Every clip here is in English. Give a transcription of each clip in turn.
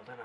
I don't know.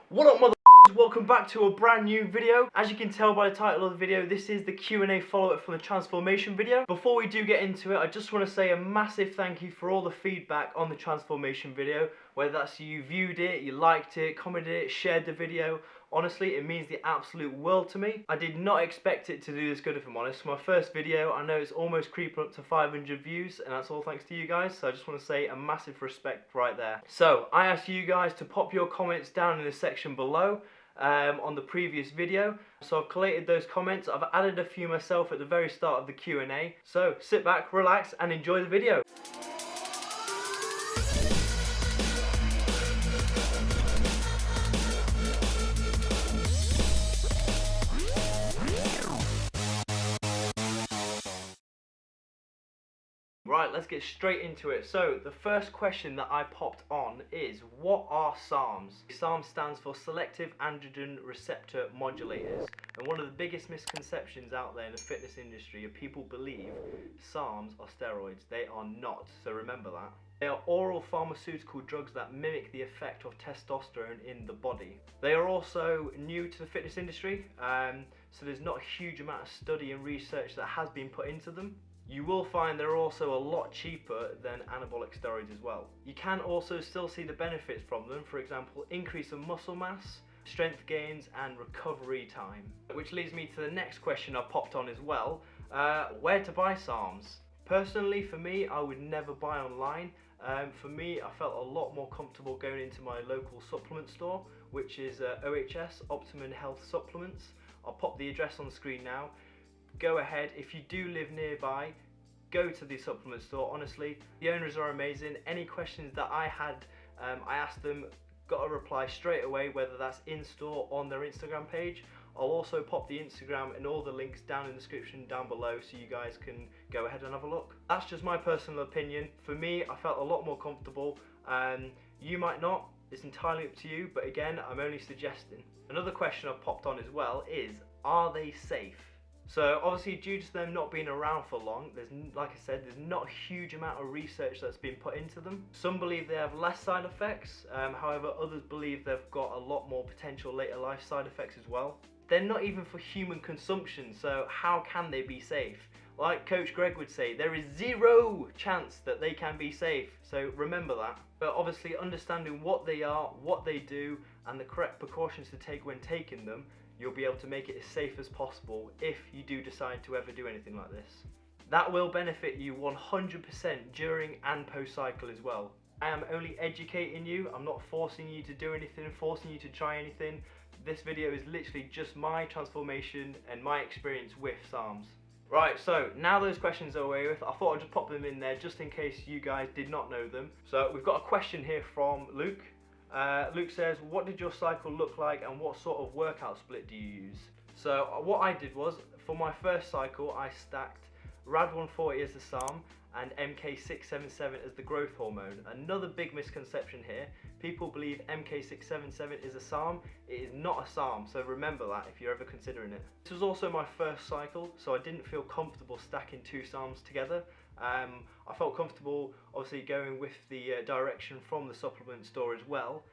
What up, mother? Welcome back to a brand new video. As you can tell by the title of the video, this is the Q&A follow-up from the transformation video. Before we do get into it, I just want to say a massive thank you for all the feedback on the transformation video. Whether that's you viewed it, you liked it, commented it, shared the video. Honestly, it means the absolute world to me. I did not expect it to do this good, if I'm honest. My first video, I know it's almost creeping up to 500 views, and that's all thanks to you guys, so I just want to say a massive respect right there. So, I asked you guys to pop your comments down in the section below on the previous video. So I've collated those comments, I've added a few myself at the very start of the Q&A. So, sit back, relax, and enjoy the video. Right, let's get straight into it. So, the first question that I popped on is, what are SARMs? SARM stands for Selective Androgen Receptor Modulators. And one of the biggest misconceptions out there in the fitness industry are people believe SARMs are steroids. They are not, so remember that. They are oral pharmaceutical drugs that mimic the effect of testosterone in the body. They are also new to the fitness industry, so there's not a huge amount of study and research that has been put into them. You will find they're also a lot cheaper than anabolic steroids as well. You can also still see the benefits from them, for example, increase of muscle mass, strength gains and recovery time. Which leads me to the next question I popped on as well, where to buy SARMs? Personally, for me, I would never buy online. For me, I felt a lot more comfortable going into my local supplement store, which is OHS, Optimum Health Supplements. I'll pop the address on the screen now. Go ahead, if you do live nearby, go to the supplement store. Honestly, the owners are amazing. Any questions that I had, I asked them, got a reply straight away, whether that's in store or on their Instagram page. I'll also pop the Instagram and all the links down in the description down below so you guys can go ahead and have a look. That's just my personal opinion. For me, I felt a lot more comfortable. You might not, it's entirely up to you, but again, I'm only suggesting. Another question I've popped on as well is, are they safe? So obviously, due to them not being around for long, like I said, there's not a huge amount of research that's been put into them. Some believe they have less side effects, however others believe they've got a lot more potential later life side effects as well. They're not even for human consumption, so how can they be safe? Like Coach Greg would say, there is zero chance that they can be safe, so remember that. But obviously understanding what they are, what they do, and the correct precautions to take when taking them, you'll be able to make it as safe as possible if you do decide to ever do anything like this. That will benefit you 100% during and post cycle as well. I am only educating you, I'm not forcing you to do anything, forcing you to try anything. This video is literally just my transformation and my experience with SARMs. Right, so now those questions are away with, I thought I'd just pop them in there just in case you guys did not know them. So we've got a question here from Luke. Luke says, what did your cycle look like and what sort of workout split do you use? So what I did was, for my first cycle, I stacked RAD140 as the SARM and MK677 as the growth hormone. Another big misconception here, people believe MK677 is a SARM. It is not a SARM, so remember that if you're ever considering it. This was also my first cycle, so I didn't feel comfortable stacking two SARMs together. I felt comfortable obviously going with the direction from the supplement store as well,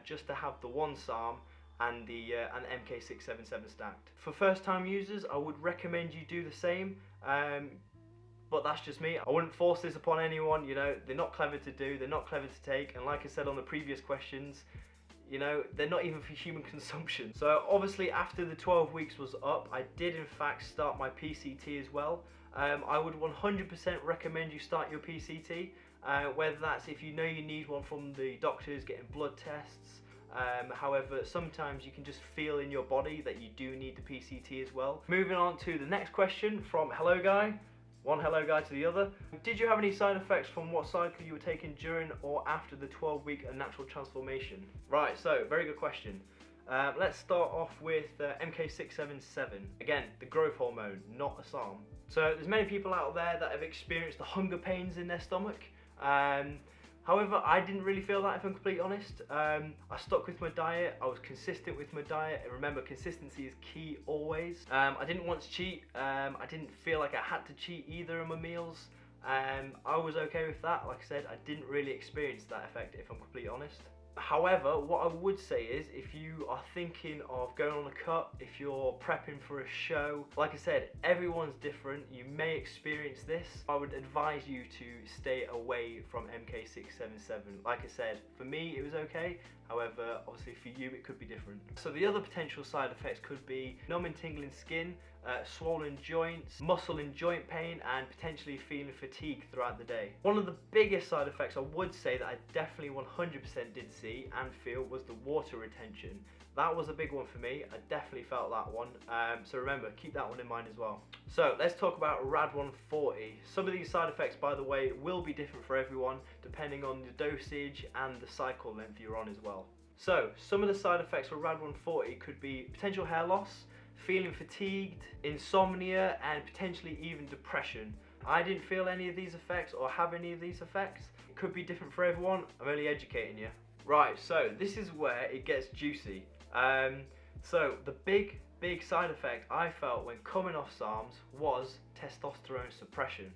just to have the one SARM and the MK677 stacked. For first time users, I would recommend you do the same, but that's just me. I wouldn't force this upon anyone, you know, they're not clever to do, they're not clever to take, and like I said on the previous questions, you know, they're not even for human consumption. So obviously after the 12 weeks was up, I did in fact start my PCT as well. I would 100% recommend you start your PCT, whether that's if you know you need one from the doctors, getting blood tests. However, sometimes you can just feel in your body that you do need the PCT as well. Moving on to the next question from Hello Guy. One hello guy to the other. Did you have any side effects from what cycle you were taking during or after the 12-week natural transformation? Right, so very good question. Let's start off with MK677. Again, the growth hormone, not a SARM. So there's many people out there that have experienced the hunger pains in their stomach. However, I didn't really feel that, if I'm completely honest. I stuck with my diet, I was consistent with my diet, and remember, consistency is key always. I didn't want to cheat, I didn't feel like I had to cheat either in my meals. I was okay with that. Like I said, I didn't really experience that effect, if I'm completely honest. However, what I would say is, if you are thinking of going on a cut, if you're prepping for a show, like I said, everyone's different. You may experience this. I would advise you to stay away from MK677. Like I said, for me it was okay. However, obviously for you it could be different. So the other potential side effects could be numb and tingling skin, swollen joints, muscle and joint pain, and potentially feeling fatigue throughout the day. One of the biggest side effects I would say that I definitely 100% did see and feel was the water retention. That was a big one for me. I definitely felt that one. So remember, keep that one in mind as well. So let's talk about RAD140. Some of these side effects, by the way, will be different for everyone depending on the dosage and the cycle length you're on as well. So some of the side effects for RAD140 could be potential hair loss, feeling fatigued, insomnia, and potentially even depression. I didn't feel any of these effects or have any of these effects. It could be different for everyone. I'm only educating you. Right, so this is where it gets juicy. So the big side effect I felt when coming off Sarms was testosterone suppression.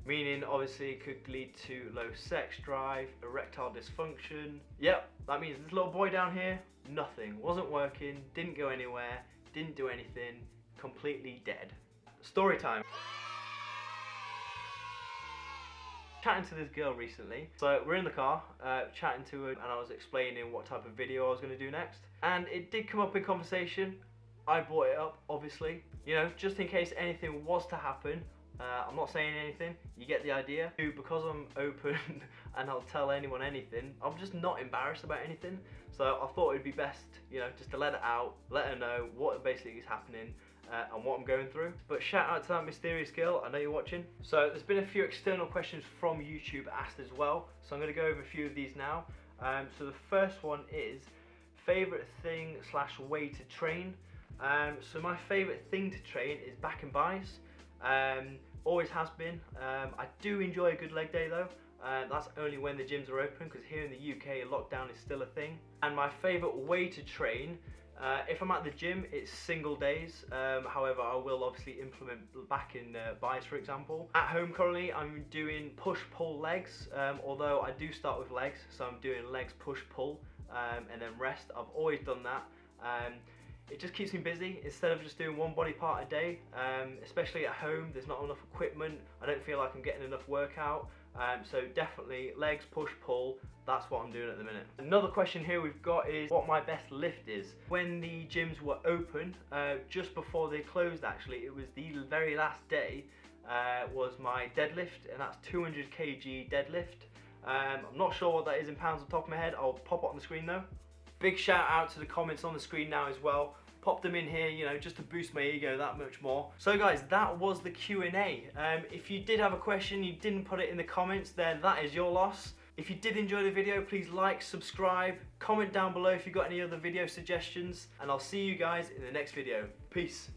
Meaning, obviously, it could lead to low sex drive, erectile dysfunction. Yep, that means this little boy down here, nothing. Wasn't working, didn't go anywhere, didn't do anything, completely dead. Story time. Chatting to this girl recently. So we're in the car, chatting to her, and I was explaining what type of video I was going to do next. And it did come up in conversation. I brought it up, obviously. You know, just in case anything was to happen. I'm not saying anything, you get the idea. Because I'm open and I'll tell anyone anything, I'm just not embarrassed about anything. So I thought it'd be best, you know, just to let it out, let her know what basically is happening and what I'm going through. But shout out to that mysterious girl, I know you're watching. So there's been a few external questions from YouTube asked as well. So I'm going to go over a few of these now. So the first one is, favourite thing / way to train. So my favourite thing to train is back and buys. Always has been. I do enjoy a good leg day though. That's only when the gyms are open, because here in the UK lockdown is still a thing. And my favourite way to train, if I'm at the gym, it's single days. However, I will obviously implement back in buys, for example. At home currently I'm doing push-pull legs, although I do start with legs, so I'm doing legs push-pull and then rest. I've always done that. It just keeps me busy instead of just doing one body part a day, especially at home. There's not enough equipment. I don't feel like I'm getting enough workout. So definitely legs, push, pull. That's what I'm doing at the minute. Another question here we've got is what my best lift is. When the gyms were open, just before they closed actually, it was the very last day, was my deadlift, and that's 200 kg deadlift. I'm not sure what that is in pounds on top of my head. I'll pop it on the screen though. Big shout out to the comments on the screen now as well. Pop them in here, you know, just to boost my ego that much more. So guys, that was the Q&A. If you did have a question, you didn't put it in the comments, then that is your loss. If you did enjoy the video, please like, subscribe, comment down below if you've got any other video suggestions, and I'll see you guys in the next video. Peace.